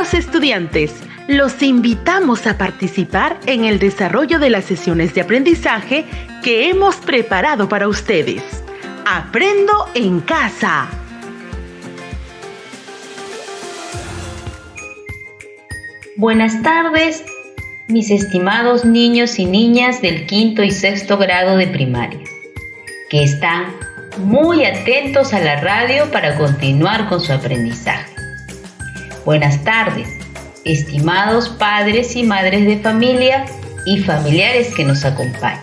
Queridos estudiantes, los invitamos a participar en el desarrollo de las sesiones de aprendizaje que hemos preparado para ustedes. Aprendo en casa. Buenas tardes, mis estimados niños y niñas del quinto y sexto grado de primaria, que están muy atentos a la radio para continuar con su aprendizaje. Buenas tardes, estimados padres y madres de familia y familiares que nos acompañan.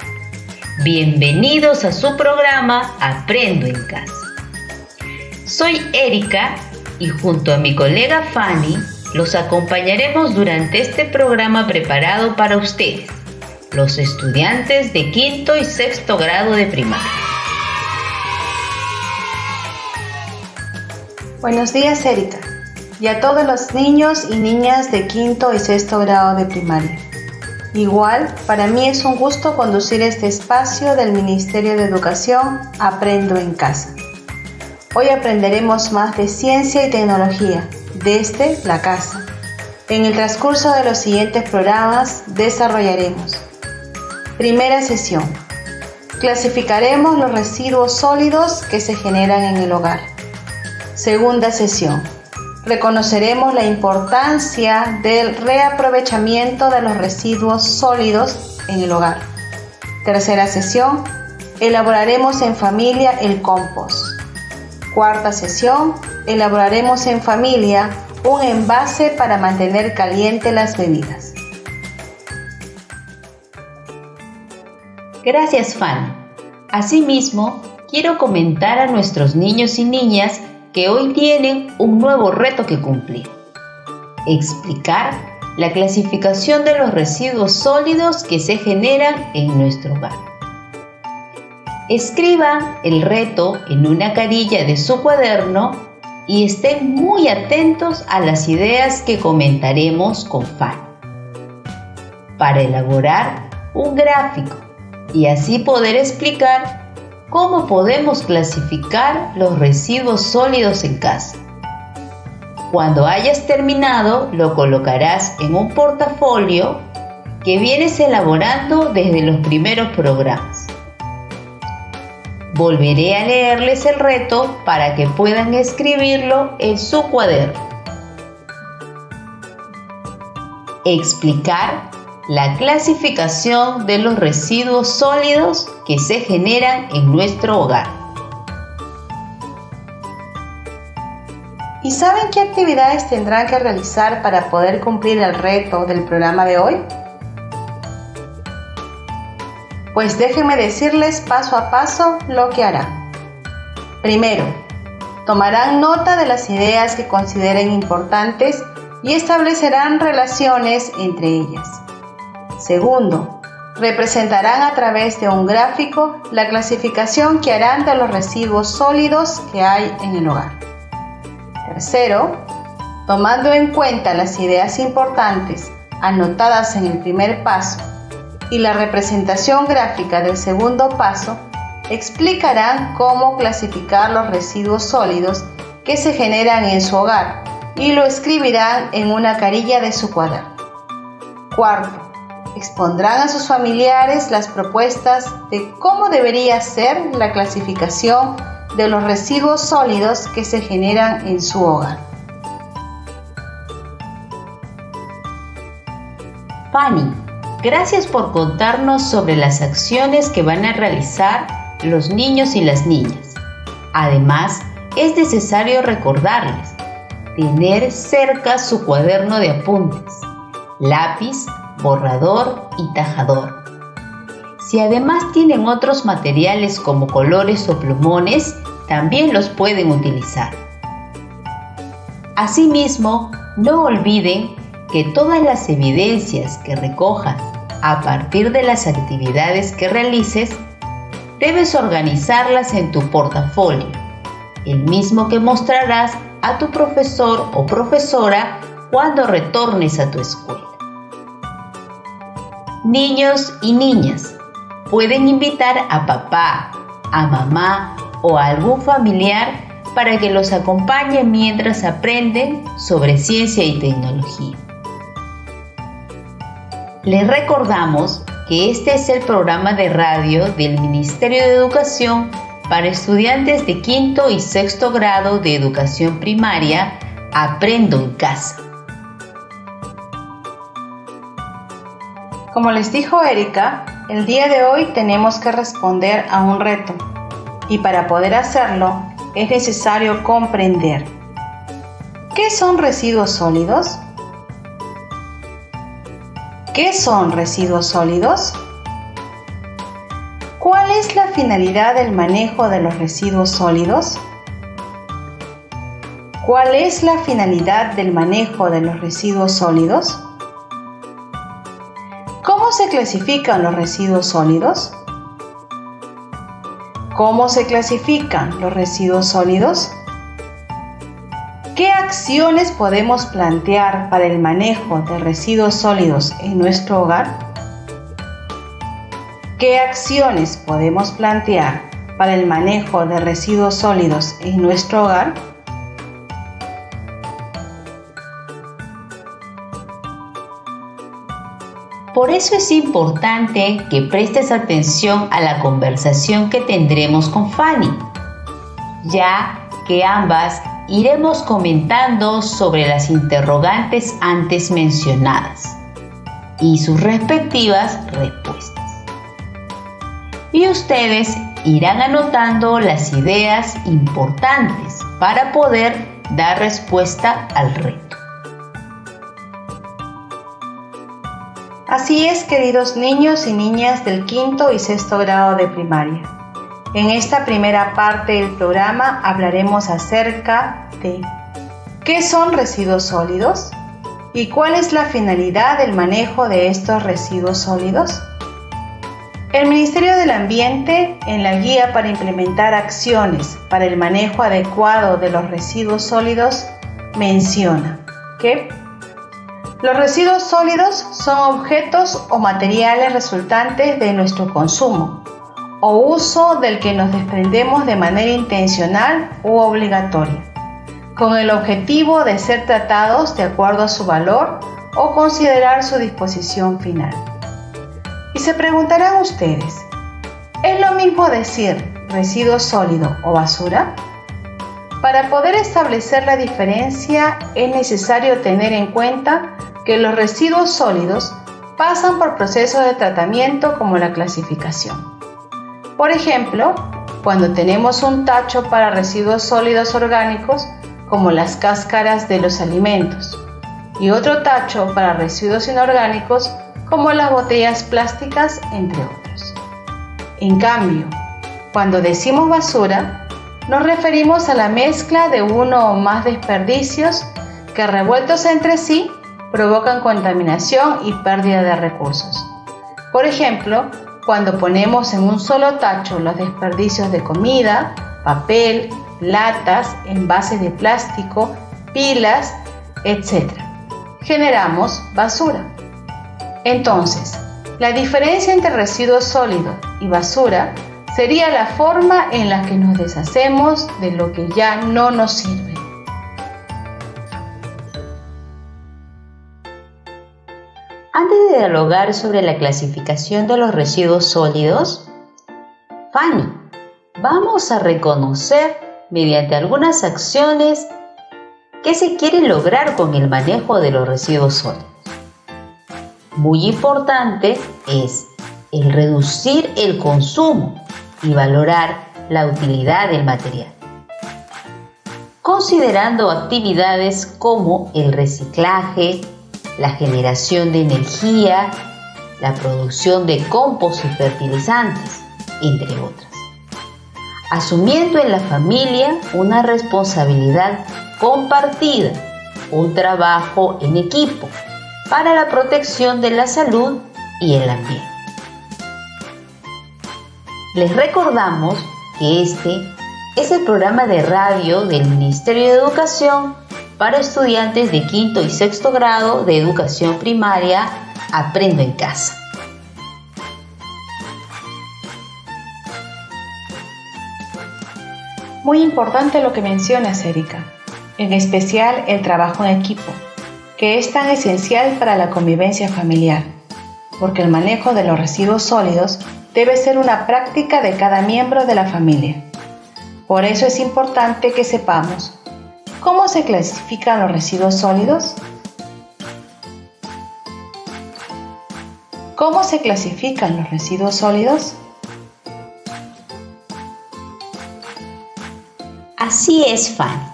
Bienvenidos a su programa Aprendo en Casa. Soy Erika y junto a mi colega Fanny los acompañaremos durante este programa preparado para ustedes, los estudiantes de quinto y sexto grado de primaria. Buenos días, Erika, y a todos los niños y niñas de quinto y sexto grado de primaria. Igual, para mí es un gusto conducir este espacio del Ministerio de Educación Aprendo en Casa. Hoy aprenderemos más de ciencia y tecnología desde la casa. En el transcurso de los siguientes programas desarrollaremos: primera sesión. Clasificaremos los residuos sólidos que se generan en el hogar. Segunda sesión. Reconoceremos la importancia del reaprovechamiento de los residuos sólidos en el hogar. Tercera sesión. Elaboraremos en familia el compost. Cuarta sesión. Elaboraremos en familia un envase para mantener caliente las bebidas. Gracias, Fanny. Asimismo, quiero comentar a nuestros niños y niñas que hoy tienen un nuevo reto que cumplir: explicar la clasificación de los residuos sólidos que se generan en nuestro hogar. Escriban el reto en una carilla de su cuaderno y estén muy atentos a las ideas que comentaremos con Fanny para elaborar un gráfico y así poder explicar cómo podemos clasificar los residuos sólidos en casa. Cuando hayas terminado, lo colocarás en un portafolio que vienes elaborando desde los primeros programas. Volveré a leerles el reto para que puedan escribirlo en su cuaderno. Explicar la clasificación de los residuos sólidos que se generan en nuestro hogar. ¿Y saben qué actividades tendrán que realizar para poder cumplir el reto del programa de hoy? Pues déjenme decirles paso a paso lo que harán. Primero, tomarán nota de las ideas que consideren importantes y establecerán relaciones entre ellas. Segundo, representarán a través de un gráfico la clasificación que harán de los residuos sólidos que hay en el hogar. Tercero, tomando en cuenta las ideas importantes anotadas en el primer paso y la representación gráfica del segundo paso, explicarán cómo clasificar los residuos sólidos que se generan en su hogar y lo escribirán en una carilla de su cuaderno. Cuarto, expondrán a sus familiares las propuestas de cómo debería ser la clasificación de los residuos sólidos que se generan en su hogar. Fanny, gracias por contarnos sobre las acciones que van a realizar los niños y las niñas. Además, es necesario recordarles tener cerca su cuaderno de apuntes, lápiz, borrador y tajador. Si además tienen otros materiales como colores o plumones, también los pueden utilizar. Asimismo, no olviden que todas las evidencias que recojan a partir de las actividades que realices, debes organizarlas en tu portafolio, el mismo que mostrarás a tu profesor o profesora cuando retornes a tu escuela. Niños y niñas, pueden invitar a papá, a mamá o a algún familiar para que los acompañe mientras aprenden sobre ciencia y tecnología. Les recordamos que este es el programa de radio del Ministerio de Educación para estudiantes de quinto y sexto grado de educación primaria, Aprendo en Casa. Como les dijo Erika, el día de hoy tenemos que responder a un reto y para poder hacerlo es necesario comprender ¿qué son residuos sólidos? ¿Qué son residuos sólidos? ¿Cuál es la finalidad del manejo de los residuos sólidos? ¿Cuál es la finalidad del manejo de los residuos sólidos? ¿Cómo se clasifican los residuos sólidos? ¿Cómo se clasifican los residuos sólidos? ¿Qué acciones podemos plantear para el manejo de residuos sólidos en nuestro hogar? ¿Qué acciones podemos plantear para el manejo de residuos sólidos en nuestro hogar? Por eso es importante que prestes atención a la conversación que tendremos con Fanny, ya que ambas iremos comentando sobre las interrogantes antes mencionadas y sus respectivas respuestas. Y ustedes irán anotando las ideas importantes para poder dar respuesta al reto. Así es, queridos niños y niñas del quinto y sexto grado de primaria. En esta primera parte del programa hablaremos acerca de ¿qué son residuos sólidos? ¿Y cuál es la finalidad del manejo de estos residuos sólidos? El Ministerio del Ambiente, en la Guía para implementar acciones para el manejo adecuado de los residuos sólidos, menciona que los residuos sólidos son objetos o materiales resultantes de nuestro consumo o uso del que nos desprendemos de manera intencional u obligatoria, con el objetivo de ser tratados de acuerdo a su valor o considerar su disposición final. Y se preguntarán ustedes, ¿es lo mismo decir residuo sólido o basura? Para poder establecer la diferencia es necesario tener en cuenta que los residuos sólidos pasan por procesos de tratamiento como la clasificación. Por ejemplo, cuando tenemos un tacho para residuos sólidos orgánicos como las cáscaras de los alimentos y otro tacho para residuos inorgánicos como las botellas plásticas, entre otros. En cambio, cuando decimos basura, nos referimos a la mezcla de uno o más desperdicios que revueltos entre sí provocan contaminación y pérdida de recursos. Por ejemplo, cuando ponemos en un solo tacho los desperdicios de comida, papel, latas, envases de plástico, pilas, etc., generamos basura. Entonces, la diferencia entre residuos sólidos y basura sería la forma en la que nos deshacemos de lo que ya no nos sirve. Antes de dialogar sobre la clasificación de los residuos sólidos, Fanny, vamos a reconocer mediante algunas acciones qué se quiere lograr con el manejo de los residuos sólidos. Muy importante es el reducir el consumo y valorar la utilidad del material, considerando actividades como el reciclaje, la generación de energía, la producción de compost y fertilizantes, entre otras. Asumiendo en la familia una responsabilidad compartida, un trabajo en equipo para la protección de la salud y el ambiente. Les recordamos que este es el programa de radio del Ministerio de Educación para estudiantes de quinto y sexto grado de educación primaria, Aprendo en Casa. Muy importante lo que mencionas, Erika, en especial el trabajo en equipo, que es tan esencial para la convivencia familiar, porque el manejo de los residuos sólidos debe ser una práctica de cada miembro de la familia. Por eso es importante que sepamos cómo se clasifican los residuos sólidos. ¿Cómo se clasifican los residuos sólidos? Así es, Fanny.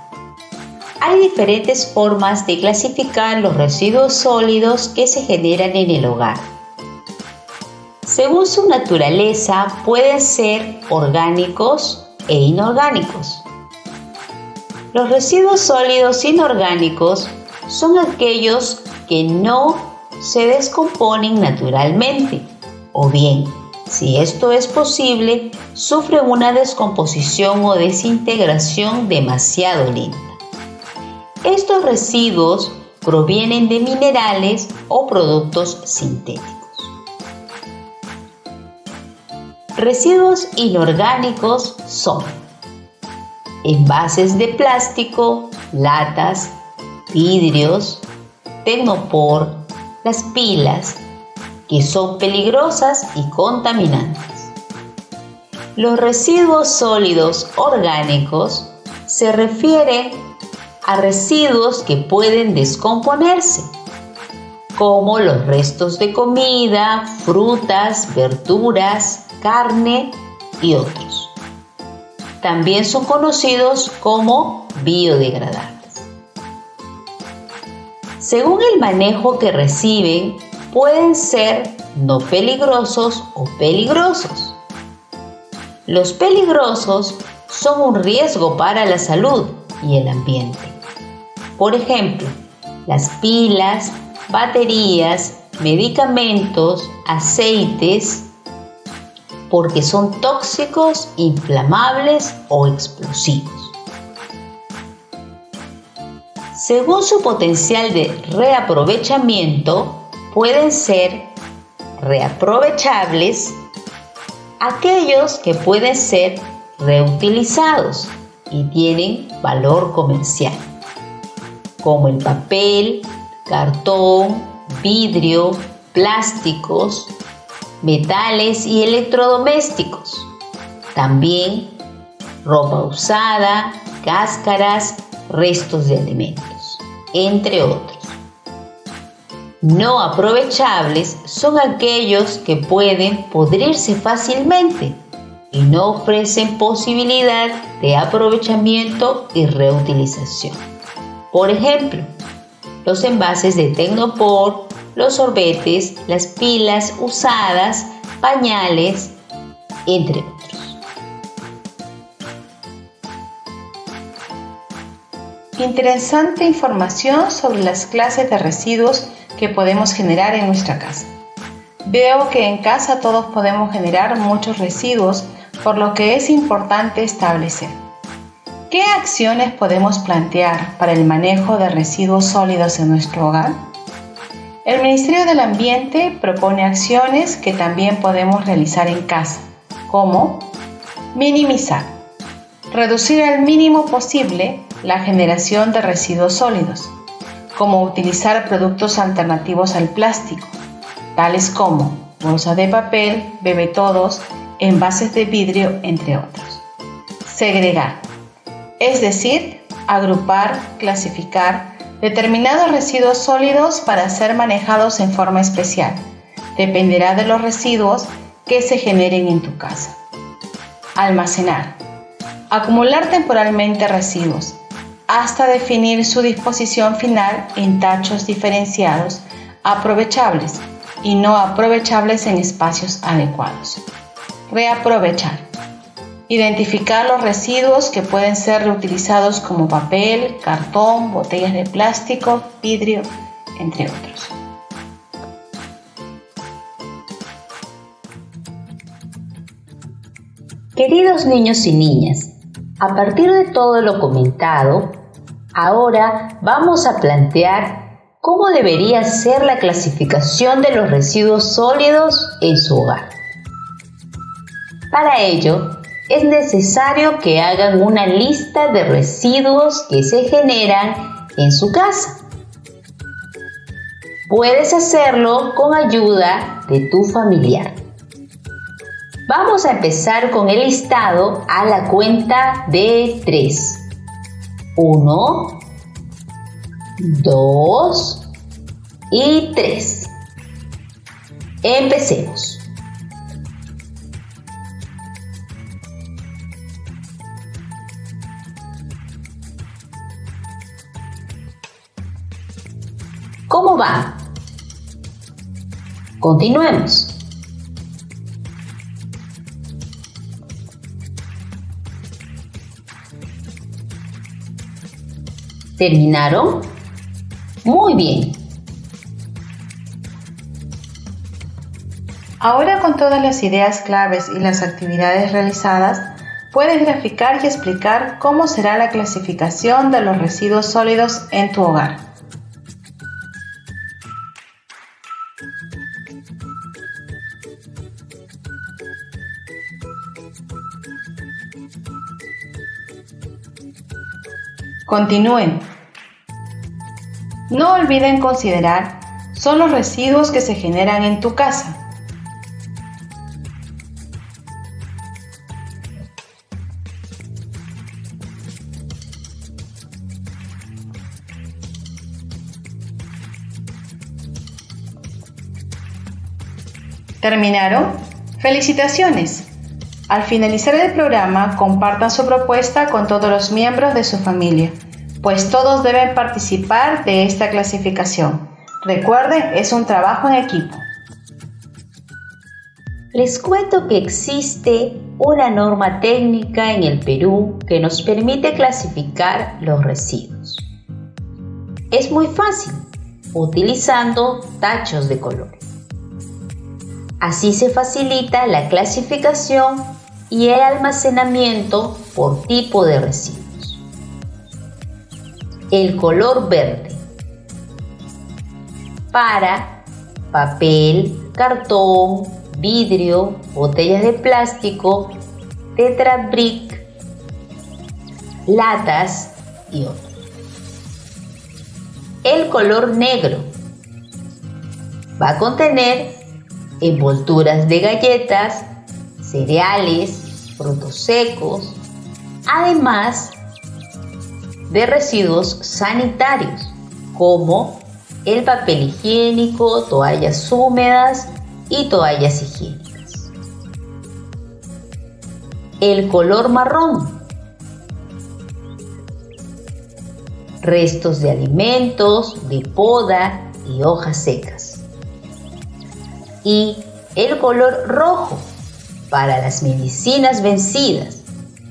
Hay diferentes formas de clasificar los residuos sólidos que se generan en el hogar. Según su naturaleza, pueden ser orgánicos e inorgánicos. Los residuos sólidos inorgánicos son aquellos que no se descomponen naturalmente, o bien, si esto es posible, sufren una descomposición o desintegración demasiado lenta. Estos residuos provienen de minerales o productos sintéticos. Residuos inorgánicos son envases de plástico, latas, vidrios, tecnopor, las pilas, que son peligrosas y contaminantes. Los residuos sólidos orgánicos se refieren a residuos que pueden descomponerse, como los restos de comida, frutas, verduras, carne y otros. También son conocidos como biodegradables. Según el manejo que reciben, pueden ser no peligrosos o peligrosos. Los peligrosos son un riesgo para la salud y el ambiente. Por ejemplo, las pilas, baterías, medicamentos, aceites, porque son tóxicos, inflamables o explosivos. Según su potencial de reaprovechamiento, pueden ser reaprovechables aquellos que pueden ser reutilizados y tienen valor comercial, como el papel, cartón, vidrio, plásticos, metales y electrodomésticos. También ropa usada, cáscaras, restos de alimentos, entre otros. No aprovechables son aquellos que pueden podrirse fácilmente y no ofrecen posibilidad de aprovechamiento y reutilización. Por ejemplo, los envases de tecnopor, los sorbetes, las pilas usadas, pañales, entre otros. Interesante información sobre las clases de residuos que podemos generar en nuestra casa. Veo que en casa todos podemos generar muchos residuos, por lo que es importante establecer ¿qué acciones podemos plantear para el manejo de residuos sólidos en nuestro hogar? El Ministerio del Ambiente propone acciones que también podemos realizar en casa, como minimizar, reducir al mínimo posible la generación de residuos sólidos, como utilizar productos alternativos al plástico, tales como bolsas de papel, bebetodos, envases de vidrio, entre otros. Segregar, es decir, agrupar, clasificar determinados residuos sólidos para ser manejados en forma especial. Dependerá de los residuos que se generen en tu casa. Almacenar, acumular temporalmente residuos, hasta definir su disposición final en tachos diferenciados, aprovechables y no aprovechables en espacios adecuados. Reaprovechar. Identificar los residuos que pueden ser reutilizados como papel, cartón, botellas de plástico, vidrio, entre otros. Queridos niños y niñas, a partir de todo lo comentado, ahora vamos a plantear cómo debería ser la clasificación de los residuos sólidos en su hogar. Para ello, es necesario que hagan una lista de residuos que se generan en su casa. Puedes hacerlo con ayuda de tu familiar. Vamos a empezar con el listado a la cuenta de 3. 1, 2 y 3. Empecemos. ¿Cómo va? Continuemos. ¿Terminaron? Muy bien. Ahora, con todas las ideas claves y las actividades realizadas, puedes graficar y explicar cómo será la clasificación de los residuos sólidos en tu hogar. Continúen. No olviden considerar son los residuos que se generan en tu casa. ¿Terminaron? ¡Felicitaciones! Al finalizar el programa, compartan su propuesta con todos los miembros de su familia, pues todos deben participar de esta clasificación. Recuerden, es un trabajo en equipo. Les cuento que existe una norma técnica en el Perú que nos permite clasificar los residuos. Es muy fácil, utilizando tachos de colores. Así se facilita la clasificación y el almacenamiento por tipo de residuos. El color verde para papel, cartón, vidrio, botellas de plástico, Tetra Brick, latas y otros. El color negro va a contener envolturas de galletas, cereales, frutos secos, además de residuos sanitarios como el papel higiénico, toallas húmedas y toallas higiénicas. El color marrón, restos de alimentos, de poda y hojas secas. Y el color rojo para las medicinas vencidas,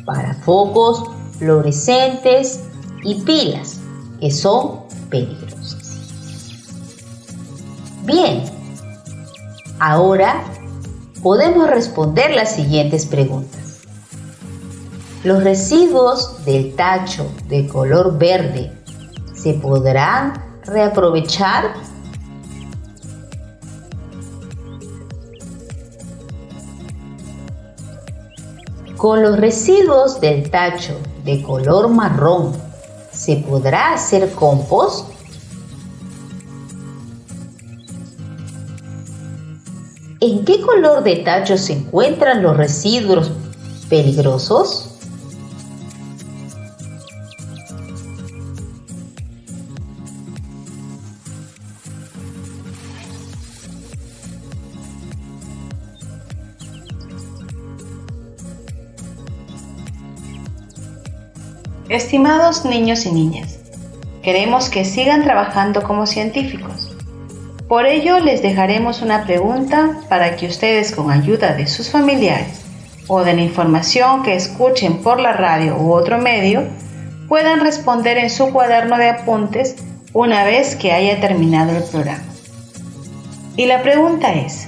para focos fluorescentes y pilas que son peligrosas. Bien, ahora podemos responder las siguientes preguntas. ¿Los residuos del tacho de color verde se podrán reaprovechar? Con los residuos del tacho de color marrón, ¿se podrá hacer compost? ¿En qué color de tacho se encuentran los residuos peligrosos? Estimados niños y niñas, queremos que sigan trabajando como científicos. Por ello, les dejaremos una pregunta para que ustedes, con ayuda de sus familiares o de la información que escuchen por la radio u otro medio, puedan responder en su cuaderno de apuntes una vez que haya terminado el programa. Y la pregunta es: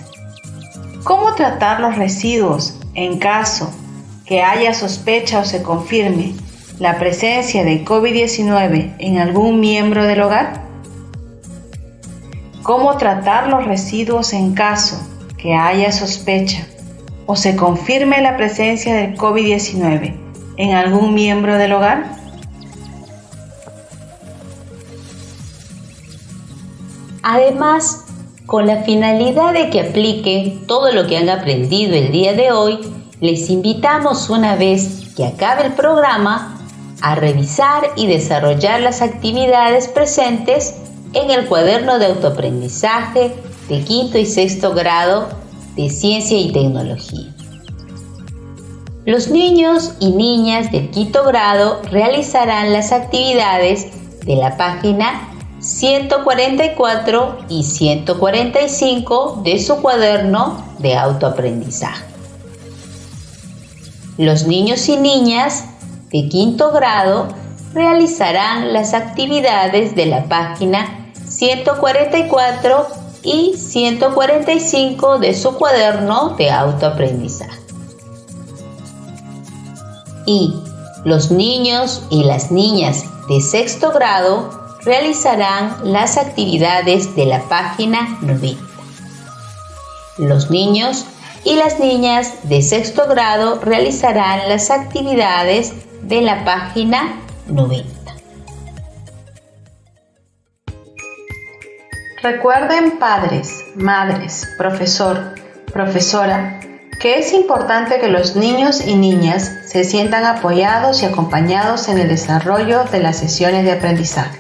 ¿cómo tratar los residuos en caso que haya sospecha o se confirme la presencia de COVID-19 en algún miembro del hogar? ¿Cómo tratar los residuos en caso que haya sospecha o se confirme la presencia del COVID-19 en algún miembro del hogar? Además, con la finalidad de que apliquen todo lo que han aprendido el día de hoy, les invitamos, una vez que acabe el programa, a revisar y desarrollar las actividades presentes en el cuaderno de autoaprendizaje de quinto y sexto grado de Ciencia y Tecnología. Los niños y niñas del quinto grado realizarán las actividades de la página 144 y 145 de su cuaderno de autoaprendizaje. Los niños y niñas de quinto grado realizarán las actividades de la página 144 y 145 de su cuaderno de autoaprendizaje. Y los niños y las niñas de sexto grado realizarán las actividades de la página 90. Los niños y las niñas de sexto grado realizarán las actividades de la página 90. Recuerden, padres, madres, profesor, profesora, que es importante que los niños y niñas se sientan apoyados y acompañados en el desarrollo de las sesiones de aprendizaje.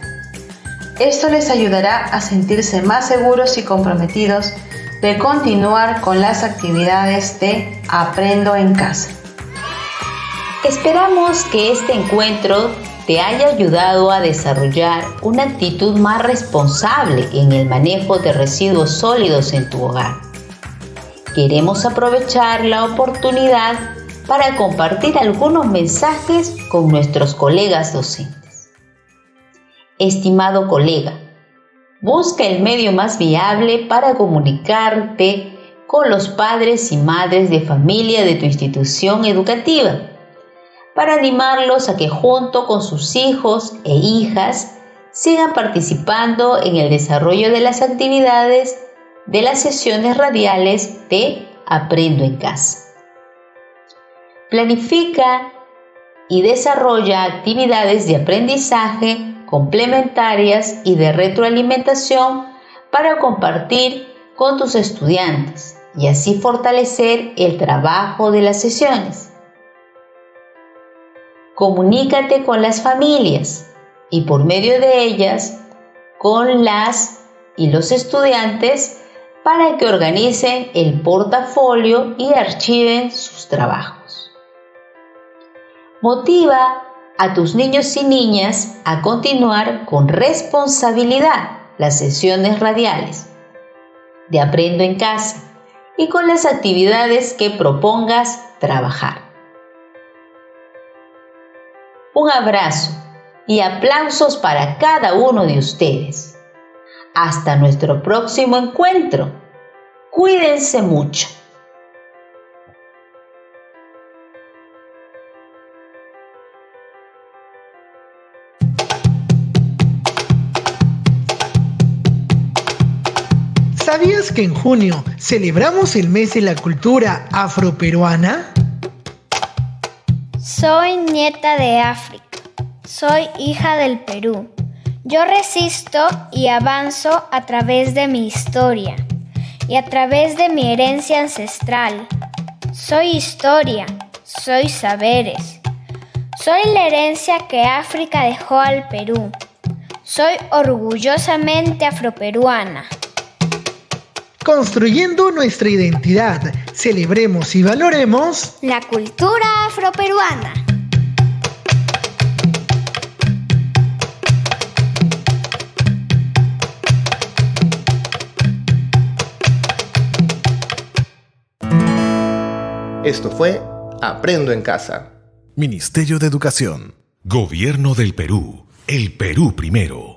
Esto les ayudará a sentirse más seguros y comprometidos de continuar con las actividades de Aprendo en Casa. Esperamos que este encuentro te haya ayudado a desarrollar una actitud más responsable en el manejo de residuos sólidos en tu hogar. Queremos aprovechar la oportunidad para compartir algunos mensajes con nuestros colegas docentes. Estimado colega, busca el medio más viable para comunicarte con los padres y madres de familia de tu institución educativa, para animarlos a que junto con sus hijos e hijas sigan participando en el desarrollo de las actividades de las sesiones radiales de Aprendo en Casa. Planifica y desarrolla actividades de aprendizaje complementarias y de retroalimentación para compartir con tus estudiantes y así fortalecer el trabajo de las sesiones. Comunícate con las familias y por medio de ellas con las y los estudiantes para que organicen el portafolio y archiven sus trabajos. Motiva a tus niños y niñas a continuar con responsabilidad las sesiones radiales de Aprendo en Casa y con las actividades que propongas trabajar. Un abrazo y aplausos para cada uno de ustedes. Hasta nuestro próximo encuentro. Cuídense mucho. ¿Sabías que en junio celebramos el mes de la cultura afroperuana? Soy nieta de África. Soy hija del Perú. Yo resisto y avanzo a través de mi historia y a través de mi herencia ancestral. Soy historia, soy saberes. Soy la herencia que África dejó al Perú. Soy orgullosamente afroperuana. Construyendo nuestra identidad, celebremos y valoremos la cultura afroperuana. Esto fue Aprendo en Casa. Ministerio de Educación. Gobierno del Perú. El Perú primero.